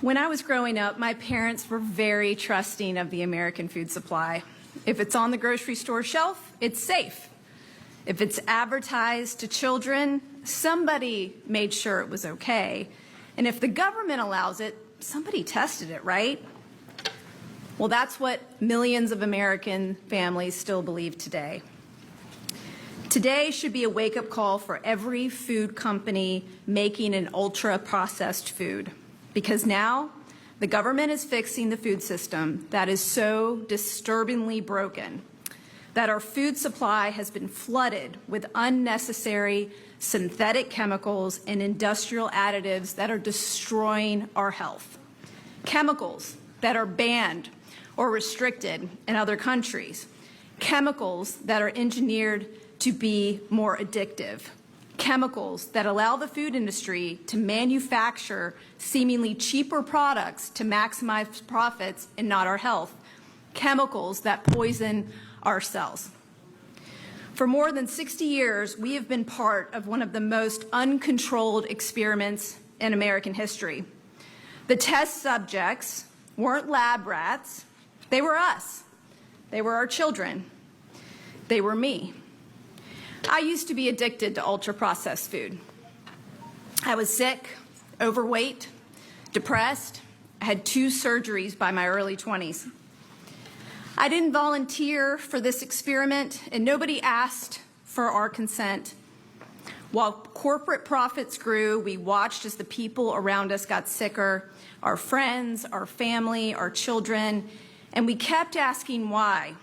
When I was growing up, my parents were very trusting of the American food supply. If it's on the grocery store shelf, it's safe. If it's advertised to children, somebody made sure it was okay. And if the government allows it, somebody tested it, right? Well, that's what millions of American families still believe today. Today should be a wake-up call for every food company making an ultra-processed food, because now the government is fixing the food system that is so disturbingly broken that our food supply has been flooded with unnecessary synthetic chemicals and industrial additives that are destroying our health. Chemicals that are banned or restricted in other countries. Chemicals that are engineered to be more addictive. Chemicals that allow the food industry to manufacture seemingly cheaper products to maximize profits and not our health. Chemicals that poison our cells. For more than 60 years, we have been part of one of the most uncontrolled experiments in American history. The test subjects weren't lab rats. They were us. They were our children. They were me. I used to be addicted to ultra-processed food. I was sick, overweight, depressed. I had 2 surgeries by my early 20s. I didn't volunteer for this experiment, and nobody asked for our consent. While corporate profits grew, we watched as the people around us got sicker, our friends, our family, our children, and we kept asking why.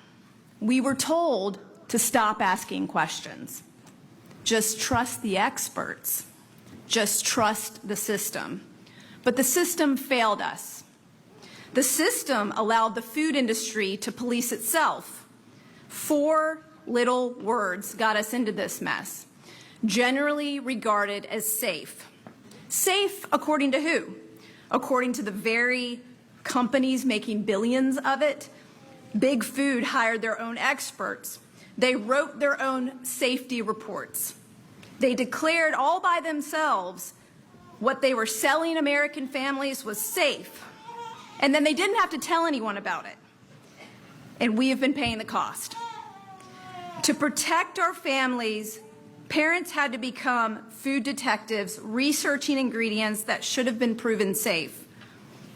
We were told to stop asking questions. Just trust the experts. Just trust the system. But the system failed us. The system allowed the food industry to police itself. 4 little words got us into this mess. Generally regarded as safe. Safe according to who? According to the very companies making billions of it. Big Food hired their own experts. They wrote their own safety reports. They declared all by themselves what they were selling American families was safe. And then they didn't have to tell anyone about it. And we have been paying the cost. To protect our families, parents had to become food detectives, researching ingredients that should have been proven safe.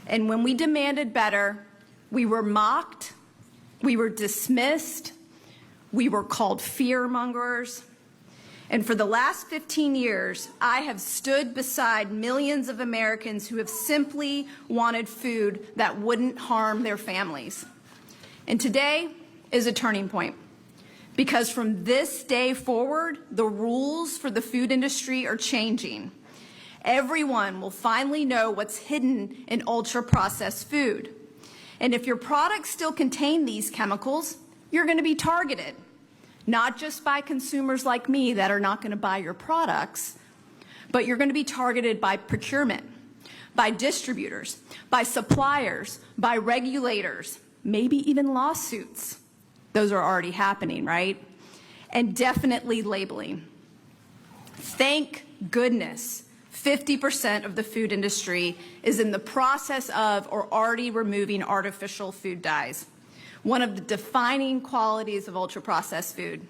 And when we demanded better, we were mocked, we were dismissed, we were called fear-mongers. And for the last 15 years, I have stood beside millions of Americans who have simply wanted food that wouldn't harm their families. And today is a turning point, because from this day forward, the rules for the food industry are changing. Everyone will finally know what's hidden in ultra-processed food. And if your products still contain these chemicals, you're going to be targeted. Not just by consumers like me that are not going to buy your products, but you're going to be targeted by procurement, by distributors, by suppliers, by regulators, maybe even lawsuits. Those are already happening, right? And definitely labeling. Thank goodness 50% of the food industry is in the process of or already removing artificial food dyes, one of the defining qualities of ultra-processed food.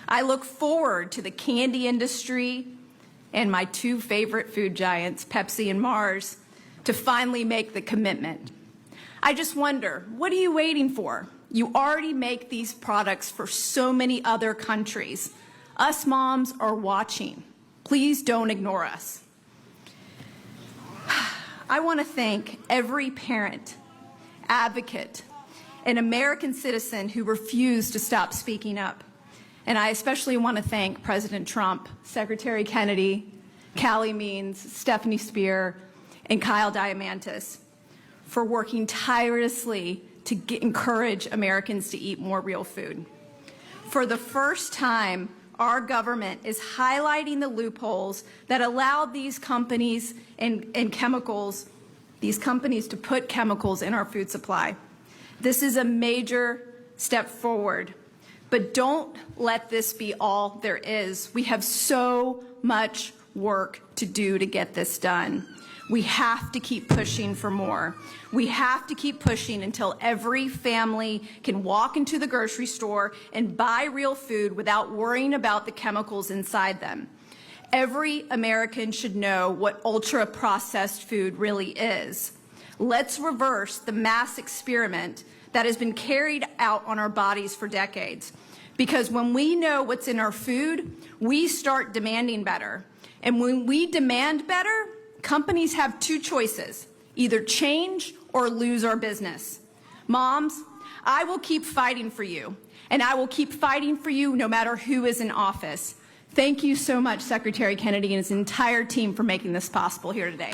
I look forward to the candy industry and my 2 favorite food giants, Pepsi and Mars, to finally make the commitment. I just wonder, what are you waiting for? You already make these products for so many other countries. Us moms are watching. Please don't ignore us. I want to thank every parent, advocate, an American citizen who refused to stop speaking up. And I especially want to thank President Trump, Secretary Kennedy, Calley Means, Stephanie Spear, and Kyle Diamantas for working tirelessly to encourage Americans to eat more real food. For the first time, our government is highlighting the loopholes that allow these companies and chemicals, these companies to put chemicals in our food supply. This is a major step forward, but don't let this be all there is. We have so much work to do to get this done. We have to keep pushing for more. We have to keep pushing until every family can walk into the grocery store and buy real food without worrying about the chemicals inside them. Every American should know what ultra-processed food really is. Let's reverse the mass experiment that has been carried out on our bodies for decades. Because when we know what's in our food, we start demanding better. And when we demand better, companies have two choices: either change or lose our business. Moms, I will keep fighting for you, and I will keep fighting for you no matter who is in office. Thank you so much, Secretary Kennedy and his entire team, for making this possible here today.